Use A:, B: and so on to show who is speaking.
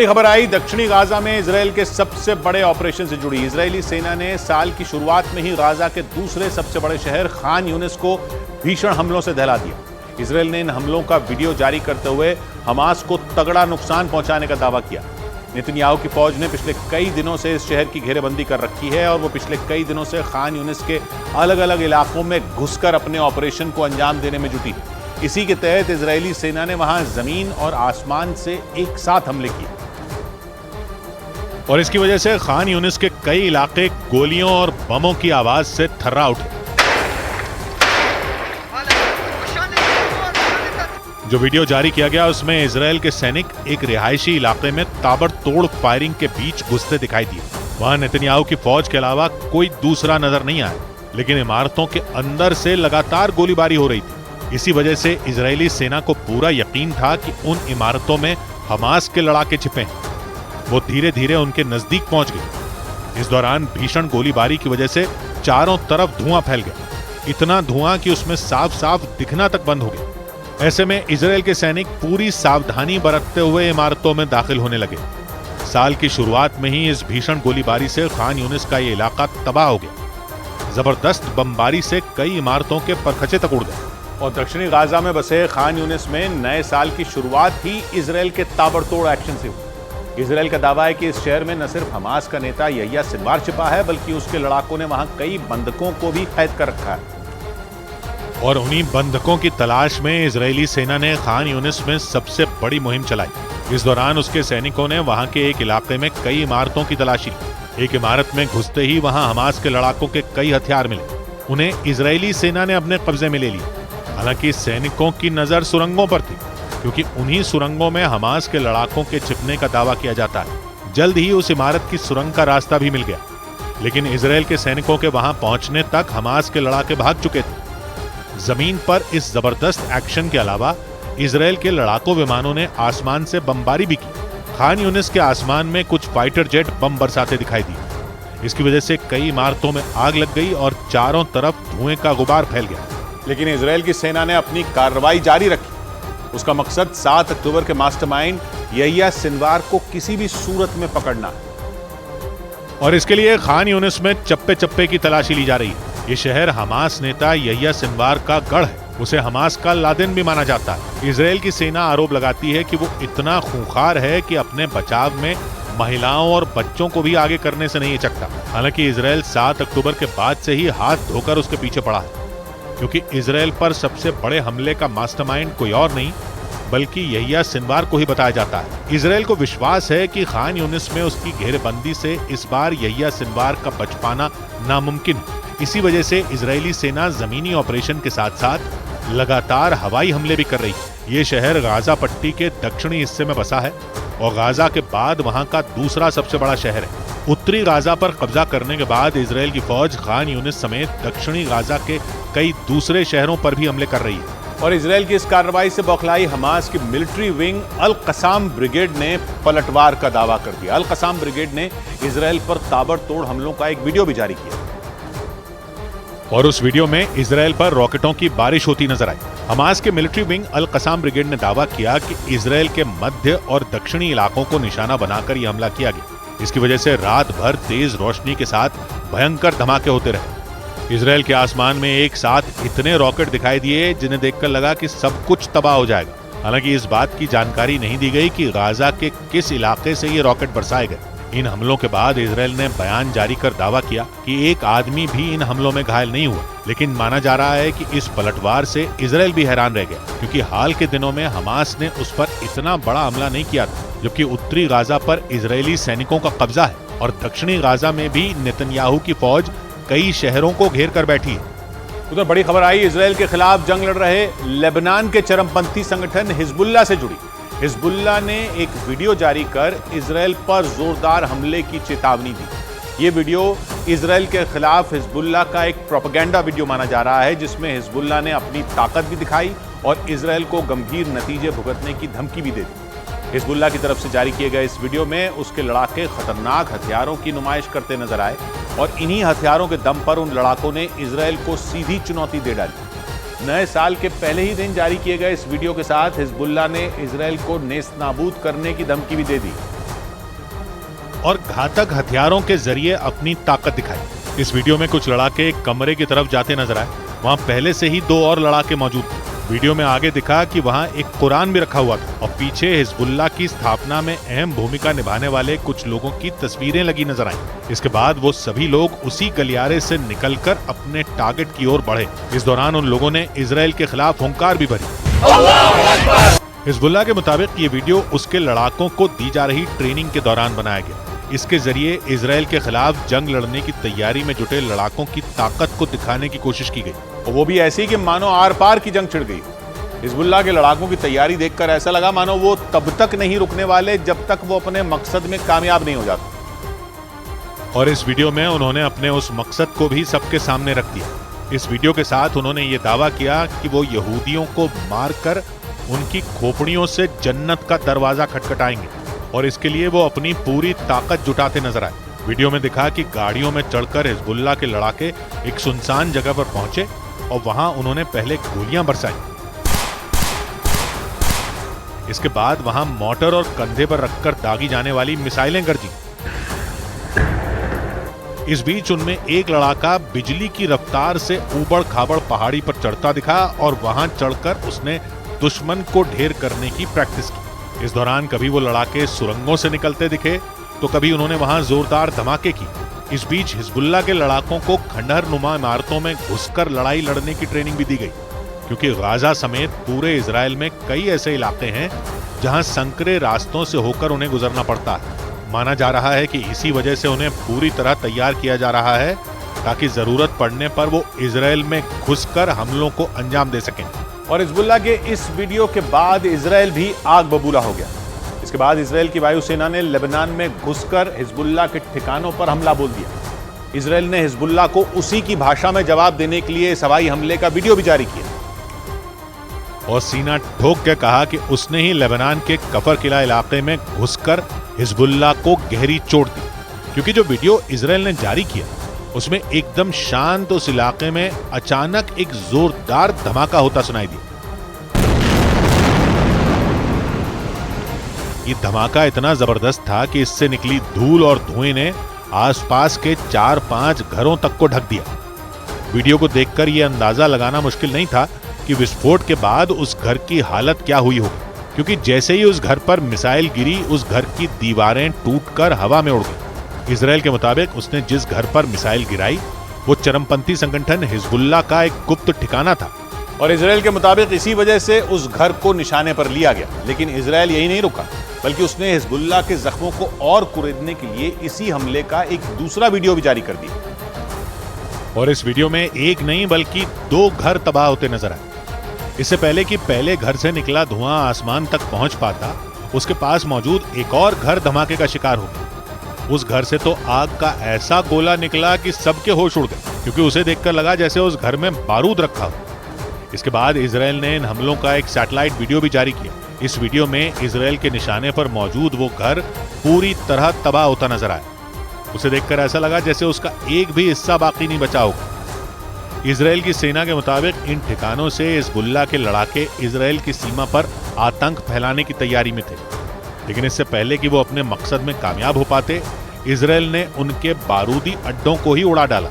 A: खबर आई दक्षिणी गाजा में इजराइल के सबसे बड़े ऑपरेशन से जुड़ी। इजरायली सेना ने साल की शुरुआत में ही गाजा के दूसरे सबसे बड़े शहर खान यूनिस को भीषण हमलों से दहला दिया। इजराइल ने इन हमलों का वीडियो जारी करते हुए हमास को तगड़ा नुकसान पहुंचाने का दावा किया। नेतन्याहू की फौज ने पिछले कई दिनों से इस शहर की घेरेबंदी कर रखी है और वो पिछले कई दिनों से खान यूनिस के अलग अलग इलाकों में घुसकर अपने ऑपरेशन को अंजाम देने में जुटी है। इसी के तहत इजरायली सेना ने वहां जमीन और आसमान से एक साथ हमले किए और इसकी वजह से खान यूनिस के कई इलाके गोलियों और बमों की आवाज से थर्रा उठे। जो वीडियो जारी किया गया उसमें इजराइल के सैनिक एक रिहायशी इलाके में ताबड़तोड़ फायरिंग के बीच घुसते दिखाई दिए। वहां नेतन्याहू की फौज के अलावा कोई दूसरा नजर नहीं आया, लेकिन इमारतों के अंदर से लगातार गोलीबारी हो रही थी। इसी वजह से इजरायली सेना को पूरा यकीन था कि उन इमारतों में हमास के लड़ाके छिपे हैं। वो धीरे धीरे उनके नजदीक पहुंच गए। इस दौरान भीषण गोलीबारी की वजह से चारों तरफ धुआं फैल गया, इतना धुआं कि उसमें साफ साफ दिखना तक बंद हो गया। ऐसे में इजराइल के सैनिक पूरी सावधानी बरतते हुए इमारतों में दाखिल होने लगे। साल की शुरुआत में ही इस भीषण गोलीबारी से खान यूनिस का ये इलाका तबाह हो गया। जबरदस्त बमबारी से कई इमारतों के परखचे तक उड़ गए और दक्षिणी गाजा में बसे खान यूनिस में नए साल की शुरुआत ही इजराइल के ताबड़तोड़ एक्शन से हुई। इजराइल का दावा है कि इस शहर में न सिर्फ हमास का नेता यहिया सिनवार छिपा है, बल्कि उसके लड़ाकों ने वहां कई बंधकों को भी कैद कर रखा है और उन्हीं बंधकों की तलाश में इजरायली सेना ने खान यूनिस में सबसे बड़ी मुहिम चलाई। इस दौरान उसके सैनिकों ने वहां के एक इलाके में कई इमारतों की तलाशी ली। एक इमारत में घुसते ही वहां हमास के लड़ाकों के कई हथियार मिले। उन्हें इजरायली सेना ने अपने कब्जे में ले लिया। हालांकि सैनिकों की नजर सुरंगों पर थी, क्योंकि उन्हीं सुरंगों में हमास के लड़ाकों के छिपने का दावा किया जाता है। जल्द ही उस इमारत की सुरंग का रास्ता भी मिल गया, लेकिन इजराइल के सैनिकों के वहां पहुंचने तक हमास के लड़ाके भाग चुके थे। जमीन पर इस जबरदस्त एक्शन के अलावा इजराइल के लड़ाकू विमानों ने आसमान से बमबारी भी की। खान यूनिस के आसमान में कुछ फाइटर जेट बम बरसाते दिखाई दिए। इसकी वजह से कई इमारतों में आग लग गई और चारों तरफ धुएं का गुबार फैल गया। लेकिन इजराइल की सेना ने अपनी कार्रवाई जारी रखी। उसका मकसद 7 अक्टूबर के मास्टरमाइंड यहिया सिनवार को किसी भी सूरत में पकड़ना है और इसके लिए खान यूनिस में चप्पे चप्पे की तलाशी ली जा रही है। ये शहर हमास नेता यहिया सिनवार का गढ़ है। उसे हमास का लादेन भी माना जाता है। इजराइल की सेना आरोप लगाती है कि वो इतना खूंखार है कि अपने बचाव में महिलाओं और बच्चों को भी आगे करने से नहीं हिचकता। हालांकि इजराइल 7 अक्टूबर के बाद से ही हाथ धोकर उसके पीछे पड़ा है, क्योंकि इजराइल पर सबसे बड़े हमले का मास्टरमाइंड कोई और नहीं बल्कि यहिया सिनवार को ही बताया जाता है। इजराइल को विश्वास है कि खान यूनिस में उसकी घेरेबंदी से इस बार यहिया सिनवार का बच पाना नामुमकिन है। इसी वजह से इजरायली सेना जमीनी ऑपरेशन के साथ साथ लगातार हवाई हमले भी कर रही है। ये शहर गाजा पट्टी के दक्षिणी हिस्से में बसा है और गाजा के बाद वहां का दूसरा सबसे बड़ा शहर है। उत्तरी गाजा पर कब्जा करने के बाद इजराइल की फौज खान यूनिस समेत दक्षिणी गाजा के कई दूसरे शहरों पर भी हमले कर रही है और इजराइल की इस कार्रवाई से बौखलाई हमास की मिलिट्री विंग अल कसाम ब्रिगेड ने पलटवार का दावा कर दिया। अल कसाम ब्रिगेड ने इजराइल पर ताबड़तोड़ हमलों का एक वीडियो भी जारी किया और उस वीडियो में इजराइल पर रॉकेटों की बारिश होती नजर आई। हमास के मिलिट्री विंग अल कसाम ब्रिगेड ने दावा किया कि इजराइल के मध्य और दक्षिणी इलाकों को निशाना बनाकर यह हमला किया गया। इसकी वजह से रात भर तेज रोशनी के साथ भयंकर धमाके होते रहे। इजराइल के आसमान में एक साथ इतने रॉकेट दिखाई दिए जिन्हें देखकर लगा कि सब कुछ तबाह हो जाएगा। हालांकि इस बात की जानकारी नहीं दी गई कि गाजा के किस इलाके से ये रॉकेट बरसाए गए। इन हमलों के बाद इजराइल ने बयान जारी कर दावा किया कि एक आदमी भी इन हमलों में घायल नहीं हुआ, लेकिन माना जा रहा है कि इस पलटवार से इजराइल भी हैरान रह गया, क्योंकि हाल के दिनों में हमास ने उस पर इतना बड़ा हमला नहीं किया था, जबकि उत्तरी गाजा पर इजरायली सैनिकों का कब्जा है और दक्षिणी गाजा में भी नेतन्याहू की फौज कई शहरों को घेर कर बैठी है। उधर बड़ी खबर आई इजराइल के खिलाफ जंग लड़ रहे लेबनान के चरमपंथी संगठन हिजबुल्लाह से जुड़ी। हिजबुल्लाह ने एक वीडियो जारी कर इजराइल पर जोरदार हमले की चेतावनी दी। ये वीडियो इजराइल के खिलाफ हिजबुल्लाह का एक प्रोपेगेंडा वीडियो माना जा रहा है, जिसमें हिजबुल्लाह ने अपनी ताकत भी दिखाई और इजराइल को गंभीर नतीजे भुगतने की धमकी भी दे दी। हिजबुल्लाह की तरफ से जारी किए गए इस वीडियो में उसके लड़ाके खतरनाक हथियारों की नुमाइश करते नजर आए और इन्हीं हथियारों के दम पर उन लड़ाकों ने इजराइल को सीधी चुनौती दे डाली। नए साल के पहले ही दिन जारी किए गए इस वीडियो के साथ हिजबुल्लाह ने इजराइल को नेस्तनाबूद करने की धमकी भी दे दी। और घातक हथियारों के जरिए अपनी ताकत दिखाई। इस वीडियो में कुछ लड़ाके एक कमरे की तरफ जाते नजर आए। वहां पहले से ही 2 और लड़ाके मौजूद थे। वीडियो में आगे दिखा कि वहां एक कुरान भी रखा हुआ था और पीछे हिजबुल्लाह की स्थापना में अहम भूमिका निभाने वाले कुछ लोगों की तस्वीरें लगी नजर आईं। इसके बाद वो सभी लोग उसी गलियारे से निकलकर अपने टारगेट की ओर बढ़े। इस दौरान उन लोगों ने इजराइल के खिलाफ हुंकार भी भरी। हिजबुल्लाह के मुताबिक ये वीडियो उसके लड़ाकों को दी जा रही ट्रेनिंग के दौरान बनाया गया। इसके जरिए इजराइल के खिलाफ जंग लड़ने की तैयारी में जुटे लड़ाकों की ताकत को दिखाने की कोशिश की गई,
B: और वो भी ऐसी कि मानो आर पार की जंग छिड़ गई। हिजबुल्लाह के लड़ाकों की तैयारी देखकर ऐसा लगा मानो वो तब तक नहीं रुकने वाले जब तक वो अपने मकसद में कामयाब नहीं हो जाते।
A: और इस वीडियो में उन्होंने अपने उस मकसद को भी सबके सामने रख दिया। इस वीडियो के साथ उन्होंने ये दावा किया कि वो यहूदियों को मारकर उनकी खोपड़ियों से जन्नत का दरवाजा खटखटाएंगे और इसके लिए वो अपनी पूरी ताकत जुटाते नजर आए। वीडियो में दिखा कि गाड़ियों में चढ़कर हिजबुल्लाह के लड़ाके एक सुनसान जगह पर पहुंचे और वहां उन्होंने पहले गोलियां बरसाई। इसके बाद वहां मोटर और कंधे पर रखकर दागी जाने वाली मिसाइलें गरजी। इस बीच उनमें एक लड़ाका बिजली की रफ्तार से ऊबड़ खाबड़ पहाड़ी पर चढ़ता दिखा और वहां चढ़कर उसने दुश्मन को ढेर करने की प्रैक्टिस की। इस दौरान कभी वो लड़ाके सुरंगों से निकलते दिखे तो कभी उन्होंने वहां जोरदार धमाके की। इस बीच हिजबुल्लाह के लड़ाकों को खंडहर नुमा इमारतों में घुसकर लड़ाई लड़ने की ट्रेनिंग भी दी गई, क्योंकि गाजा समेत पूरे इजराइल में कई ऐसे इलाके हैं जहां संकरे रास्तों से होकर उन्हें गुजरना पड़ता है। माना जा रहा है कि इसी वजह से उन्हें पूरी तरह तैयार किया जा रहा है ताकि जरूरत पड़ने पर वो इजराइल में घुसकर हमलों को अंजाम दे सकें।
B: और हिजबुल्लाह के इस वीडियो के बाद इजराइल भी आग बबूला हो गया। इसके बाद इजराइल की वायुसेना ने लेबनान में घुसकर हिजबुल्लाह के ठिकानों पर हमला बोल दिया। इजराइल ने हिजबुल्लाह को उसी की भाषा में जवाब देने के लिए इस हवाई हमले का वीडियो भी जारी किया
A: और सीना ठोक के कहा कि उसने ही लेबनान के कफर किला इलाके में घुसकर हिजबुल्लाह को गहरी चोट दी, क्योंकि जो वीडियो इजराइल ने जारी किया उसमें एकदम शांत उस इलाके में अचानक एक जोरदार धमाका होता सुनाई दिया। ये धमाका इतना जबरदस्त था कि इससे निकली धूल और धुएं ने आसपास के 4-5 घरों तक को ढक दिया। वीडियो को देखकर यह अंदाजा लगाना मुश्किल नहीं था कि विस्फोट के बाद उस घर की हालत क्या हुई होगी, क्योंकि जैसे ही उस घर पर मिसाइल गिरी उस घर की दीवारें टूटकर हवा में उड़ गई। इजराइल के मुताबिक उसने जिस घर पर मिसाइल गिराई वो चरमपंथी संगठन हिजबुल्लाह का एक गुप्त ठिकाना था
B: और इजराइल के मुताबिक इसी वजह से उस घर को निशाने पर लिया गया। लेकिन इजराइल यही नहीं रुका, बल्कि उसने हिजबुल्लाह के जख्मों को और कुरेदने के लिए इसी हमले का एक दूसरा वीडियो भी जारी कर दिया।
A: और इस वीडियो में एक नहीं बल्कि 2 घर तबाह होते नजर आए। इससे पहले कि पहले घर से निकला धुआं आसमान तक पहुंच पाता, उसके पास मौजूद एक और घर धमाके का शिकार हो गया। उस घर से तो आग का ऐसा गोला निकला कि सबके होश उड़ गए, क्योंकि उसे देखकर लगा जैसे उस घर में बारूद रखा हो। इसके बाद इजराइल ने इन हमलों का एक सैटेलाइट वीडियो भी जारी किया। इस वीडियो में इजराइल के निशाने पर मौजूद वो घर पूरी तरह तबाह होता नजर आया। उसे देखकर ऐसा लगा जैसे उसका एक भी हिस्सा बाकी नहीं बचा होगा। इजराइल की सेना के मुताबिक इन ठिकानों से हिजबुल्लाह के लड़ाके इजराइल की सीमा पर आतंक फैलाने की तैयारी में थे, लेकिन इससे पहले कि वो अपने मकसद में कामयाब हो पाते, इजराइल ने उनके बारूदी अड्डों को ही उड़ा डाला।